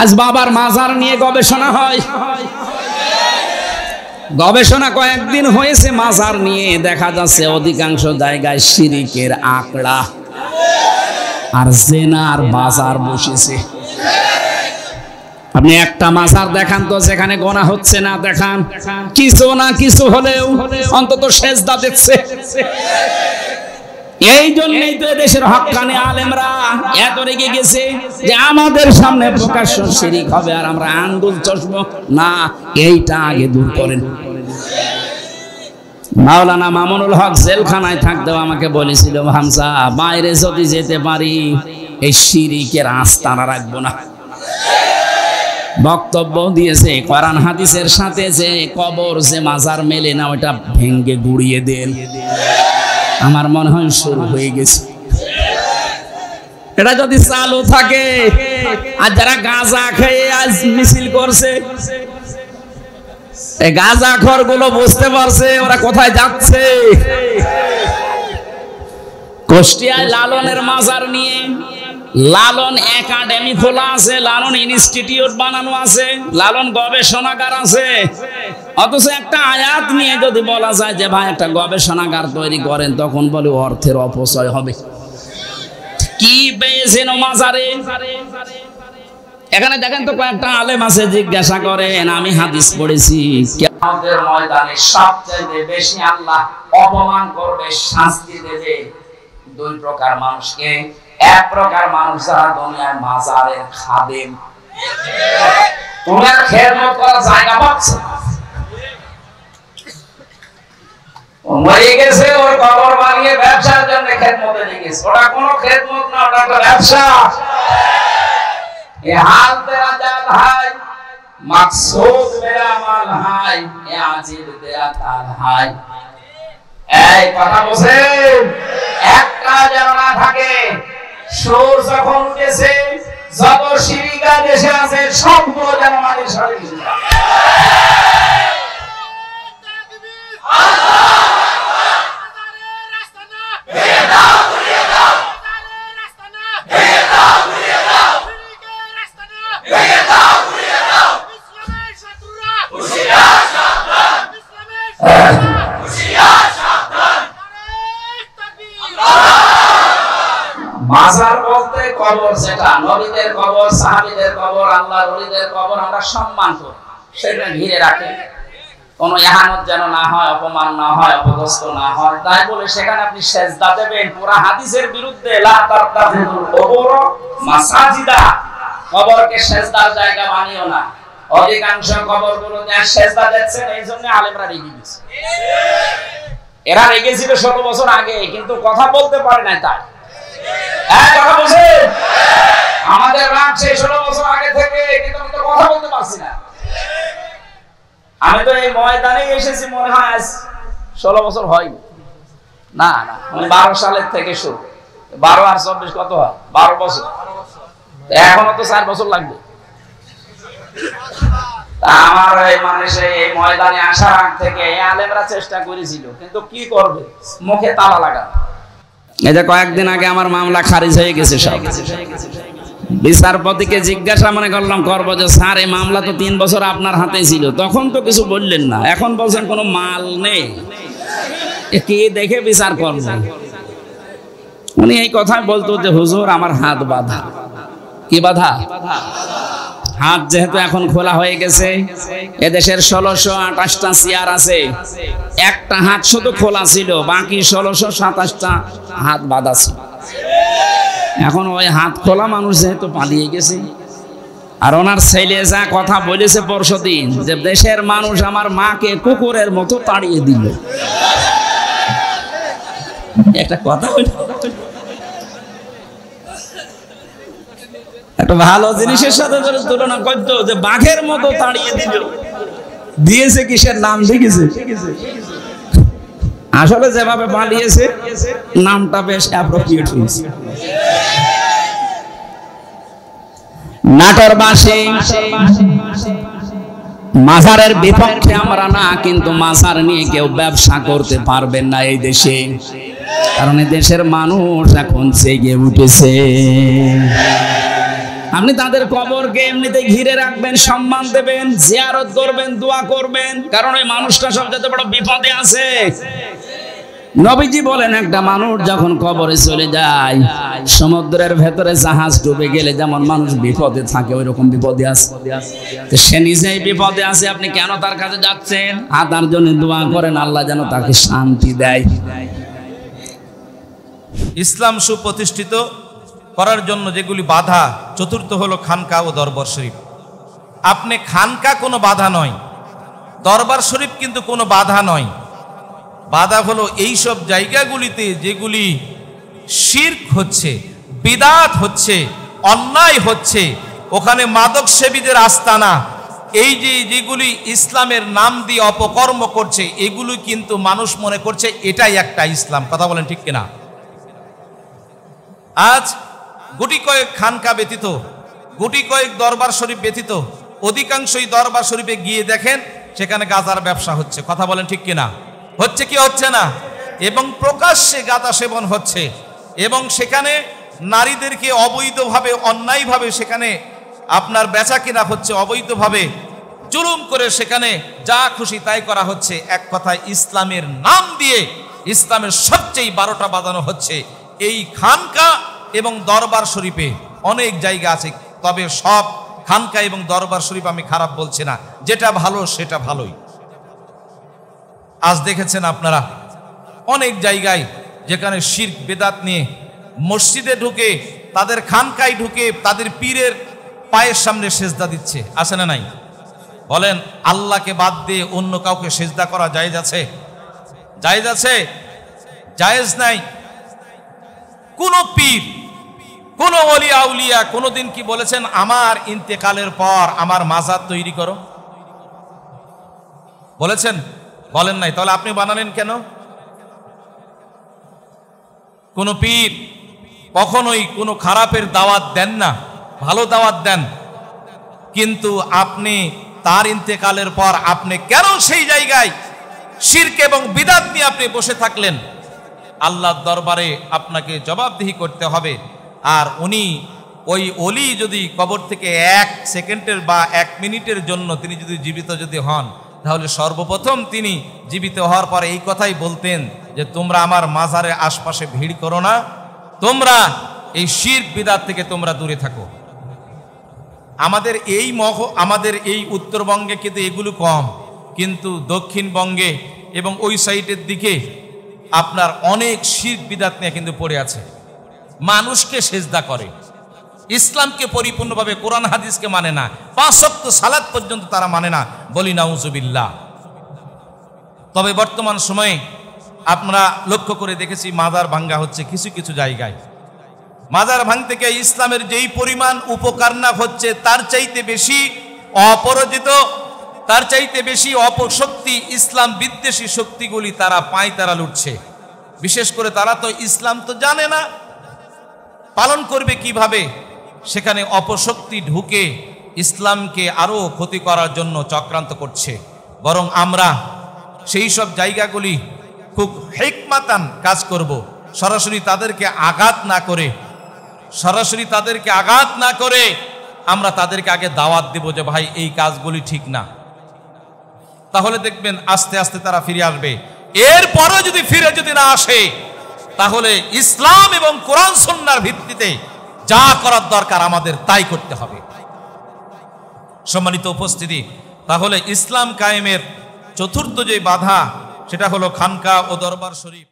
আজ বাবার মাজার নিয়ে গবেষণা হয়। গবেষণা কয়েকদিন হয়েছে মাজার নিয়ে, দেখা যাচ্ছে অধিকাংশ জায়গায় শিরিকের আঁকড়া আর জেনার বাজার বসেছে। আপনি একটা মাজার দেখান তো যেখানে গোনা হচ্ছে না, দেখান কিছু না কিছু হলেও অন্তত সেজদা দেখছে। এই জন্যই তো দেশের হক্কানি আলেমরা এত রেগে গেছে যে আমাদের সামনে প্রকাশ্য শিরিক হবে আর আমরা আঙ্গুল চষবো না, এইটা আগে দূর করেন। মাওলানা মামুনুল হক জেলখানায় থাকতেও আমাকে বলেছিল, হামজা বাইরে যদি যেতে পারি এই শিরিকের আস্তানা রাখবো না। বক্তব্য দিয়েছে কোরআন হাদিসের সাথে যে কবর যে মাজার মেলে না ওটা ভেঙ্গে গুড়িয়ে দেন। আমার মনে হয় শুরু হয়ে গেছে। এটা যদি চালু থাকে, আর যারা গাঁজা খেয়ে আজ মিছিল করছে, এই গাঁজা খোর গুলো বুঝতে পারছে ওরা কোথায় যাচ্ছে। কুষ্টিয়ায় লালনের মাজার নিয়ে লালন একাডেমি খোলা আছে, লালন ইনস্টিটিউট বানানো আছে, লালন গবেষণাগার আছে। অথচ একটা আয়াত নিয়ে যদি বলা যায় যে ভাই একটা গবেষণাগার তৈরি করেন, তখন বলে অর্থের অপচয় হবে। কি পেয়েছেন মাজারে? এখানে দেখেন তো কয়েকটা আলেম আছে, জিজ্ঞাসা করেন আমি হাদিস পড়েছি কিয়ামতের ময়দানে সবচেয়ে বেশি আল্লাহ অপমান করবে, শাস্তি দেবে দুই প্রকার মানুষকে। এক প্রকার মানুষ যারা দুনিয়ায় মাজারের খাদেম, তোমার খেদমত করার জায়গা পাচ্ছে, মরে গেছে ওর কবর বানিয়ে ব্যবসার জন্য খেদমতে লেগেছে। ওটা কোনো খেদমত না, ওটা একটা ব্যবসা। এ হাল তেরা জাল হাই, মাকসুদ মেরা মাল হাই, এ আজিব তেরা তাল হাই। এই কথা বলেন, একটা যেন না থাকে। সূর্য যখন উঠেছে, যত শিরিকা দেশে আছে সবগুলো যেন মাটির সাথে মিশে যায়। মাজার বলতে কবর, যেটা নবীদের কবর, সাহাবীদের কবর, আল্লাহর ওলিদের কবর আমরা সম্মান করি, সেটা ঘিরে রাখে, কোনো ইহানত যেন না হয়, অপমান না হয়, অপদস্থ না হয়। তাই বলে সেখানে আপনি সেজদা দেবেন, পুরা হাদিসের বিরুদ্ধে। লা তারতাফিল কবর মাসাজিদা, কবরকে সেজদার জায়গা বানিও না। অধিকাংশ কবরগুলোতে সেজদা দেখছেন, এই জন্য আলেমরা রেগে গেছে। এরা রেগেছিল 16 বছর আগে, কিন্তু কথা বলতে পারে না। তাই আমাদের রাগ সেই 16 বছর আগে থেকে, কিন্তু আমি তো কথা বলতে পারছি না। আমি তো এই ময়দানে এসেছি মনে হয় আজ 16 বছর হয়নি। না না, 12 সালের থেকে শুরু। 12 আর 24 কত হয়? 12 বছর। এখনো তো 4 বছর লাগবে। আমার মানে সেই ময়দানে আসার আগ থেকে আলেমরা চেষ্টা করেছিল, কিন্তু কি করবে, মুখে তালা লাগা। এই যে কয়েকদিন আগে আমার মামলা খারিজ হয়ে গেছে সব। বিচারপতিকে জিজ্ঞাসা মনে করবো যে স্যার এই মামলা তো 3 বছর আপনার হাতে ছিল, তখন তো কিছু বললেন না, এখন বলছেন কোনো মাল নেই, কি দেখে বিচার করবো? উনি এই কথা বলতো যে হুজুর আমার হাত বাঁধা। কি বাঁধা? হাত যেহেতু এখন খোলা হয়ে গেছে, এদেশের 1628টা চেয়ার আছে, একটা হাত শুধু খোলা ছিল, বাকি 1627টা হাত বাঁধা ছিল। এখন ওই হাত খোলা মানুষ যেহেতু পালিয়ে গেছে, আর ওনার ছেলে যা কথা বলেছে পরশুদিন যে দেশের মানুষ আমার মাকে কুকুরের মতো তাড়িয়ে দিল, একটা কথা হইল। একটা ভালো জিনিসের সাথে তুলনা করতো যে বাঘের মতো তাড়িয়ে দিল, দিয়েছে কিসের নাম দেখেছে? আসলে যেভাবে পালিয়েছে নামটা বেশ অ্যাপ্রোপ্রিয়েট হয়েছে। নাটোরবাসী মাজারের বিপক্ষে আমরা না, কিন্তু মাজার নিয়ে কেউ ব্যবসা করতে পারবেন না এই দেশে, কারণ এই দেশের মানুষ এখন জেগে উঠেছে। আপনি তাদের কবরকে এমনিতে ঘিরে রাখবেন, সম্মান দেবেন, জিয়ারত করবেন, দোয়া করবেন, কারণ ওই মানুষটা সবচেয়ে বড় বিপদে আছে। নবীজি বলেন, একটা মানুষ যখন কবরে চলে যায়, সমুদ্রের ভেতরে জাহাজ ডুবে গেলে যেমন মানুষ বিপদে থাকে, ওই রকম বিপদে আছে। তো সে নিজেই বিপদে আছে, আপনি কেন তার কাছে যাচ্ছেন? তার জন্য দোয়া করেন, আল্লাহ যেন তাকে শান্তি দেয়। ইসলাম সুপ্রতিষ্ঠিত করার জন্য যেগুলি বাধা, চতুর্থ হলো খানকা ও দরবার শরীফ। আপনি খানকা কোনো বাধা নয়, দরবার শরীফ কিন্তু কোনো বাধা নয়। বাধা হলো এই সব জায়গাগুলিতে যেগুলি শিরক হচ্ছে, বিদআত হচ্ছে, অন্যায় হচ্ছে, ওখানে মাদক সেবীদের আস্তানা, এই যে যেগুলি ইসলামের নাম দিয়ে অপকর্ম করছে, এগুলো কিন্তু মানুষ মনে করছে এটাই একটা ইসলাম। কথা বলেন ঠিক কিনা? আজ গুটি কয়েক খানকা ব্যতীত, গুটি কয়েক দরবার শরীফ ব্যতীত অধিকাংশই দরবার শরীফে গিয়ে দেখেন সেখানে গাঁজার ব্যবসা হচ্ছে। কথা বলেন ঠিক কিনা? হচ্ছে কি হচ্ছে না? এবং প্রকাশ্যে গাঁজা সেবন হচ্ছে, এবং সেখানে নারীদেরকে অবৈধভাবে, অন্যায়ভাবে সেখানে আপনার বেচা কিনা হচ্ছে, অবৈধভাবে জুলুম করে সেখানে যা খুশি তাই করা হচ্ছে। এক কথায় ইসলামের নাম দিয়ে ইসলামের সবচেয়ে 12টা বাজানো হচ্ছে। এই খানকা এবং দরবার শরীফে অনেক জায়গা আছে, তবে সব খানকা এবং দরবার শরীফ আমি খারাপ বলছি না, যেটা ভালো সেটা ভালোই। আজ দেখেছেন আপনারা অনেক জায়গায় যেখানে শিরক বেদাত নিয়ে মসজিদে ঢুকে, তাদের খানকায় ঢুকে তাদের পীরের পায়ের সামনে সেজদা দিচ্ছে। আছে না নাই? বলেন, আল্লাহকে বাদ দিয়ে অন্য কাউকে সেজদা করা জায়েজ আছে? জায়েজ আছে? জায়েজ নাই। কোন পীর, কোন ওলি আউলিয়া কোনদিন কি বলেছেন আমার ইন্তেকালের পর আমার মাজার তৈরি করো? বলেছেন? বলেন নাই। তাহলে আপনি বানালেন কেন? কোন পীর কখনোই কোনো খারাপের দাওয়াত দেন না, ভালো দাওয়াত দেন। কিন্তু আপনি তার ইন্তেকালের পর আপনি কেন সেই জায়গায় শিরক এবং বিদআত নিয়ে আপনি বসে থাকলেন? আল্লাহর দরবারে আপনাকে জবাবদিহি করতে হবে। আর উনি, ওই ওলি যদি কবর থেকে 1 সেকেন্ডের বা 1 মিনিটের জন্য তিনি যদি জীবিত যদি হন, তাহলে সর্বপ্রথম তিনি জীবিত হওয়ার পরে এই কথাই বলতেন যে তোমরা আমার মাজারের আশপাশে ভিড় করো না, তোমরা এই শিরক বিদআত থেকে তোমরা দূরে থাকো। আমাদের এই উত্তরবঙ্গে কিন্তু এগুলো কম, কিন্তু দক্ষিণবঙ্গে এবং ওই সাইডের দিকে আপনার অনেক শিরক বিদআত নিয়ে কিন্তু পড়ে আছে। মানুষকে সেজদা করে, ইসলামকে পরিপূর্ণভাবে, কোরআন হাদিসকে মানে না, 5 ওয়াক্ত সালাত পর্যন্ত তারা মানে না। বলি নাউজুবিল্লাহ। তবে বর্তমান সময়ে আমরা লক্ষ্য করে দেখেছি মাজার ভাঙ্গা হচ্ছে কিছু কিছু জায়গায়। মাজার ভাঙতে গিয়ে ইসলামের যেই পরিমাণ উপকার না হচ্ছে, তার চাইতে বেশি অপরাজিত, তার চাইতে বেশি অপশক্তি, ইসলাম বিদ্বেষী শক্তিগুলি তারা পায়, তারা লুটছে। বিশেষ করে তারা তো ইসলাম তো জানে না, পালন করবে কিভাবে, সেখানে অপশক্তি ঢুকে ইসলামকে আরো ক্ষতি করার জন্য চক্রান্ত করছে। বরং আমরা সেই সব জায়গাগুলি খুব হিকমাতান কাজ করব, সরাসরি তাদেরকে আঘাত না করে আমরা তাদেরকে আগে দাওয়াত দেব যে ভাই এই কাজগুলি ঠিক না। তাহলে দেখবেন আস্তে আস্তে তারা ফিরে আসবে। এরপরে যদি ফিরে না আসে, তাহলে ইসলাম এবং কোরআন সুন্নাহর ভিত্তিতে যা করার দরকার আমাদের তাই করতে হবে। সম্মানিত উপস্থিতি, তাহলে ইসলাম কায়েমের চতুর্থ যে বাধা, সেটা হলো খানকা ও দরবার শরীফ।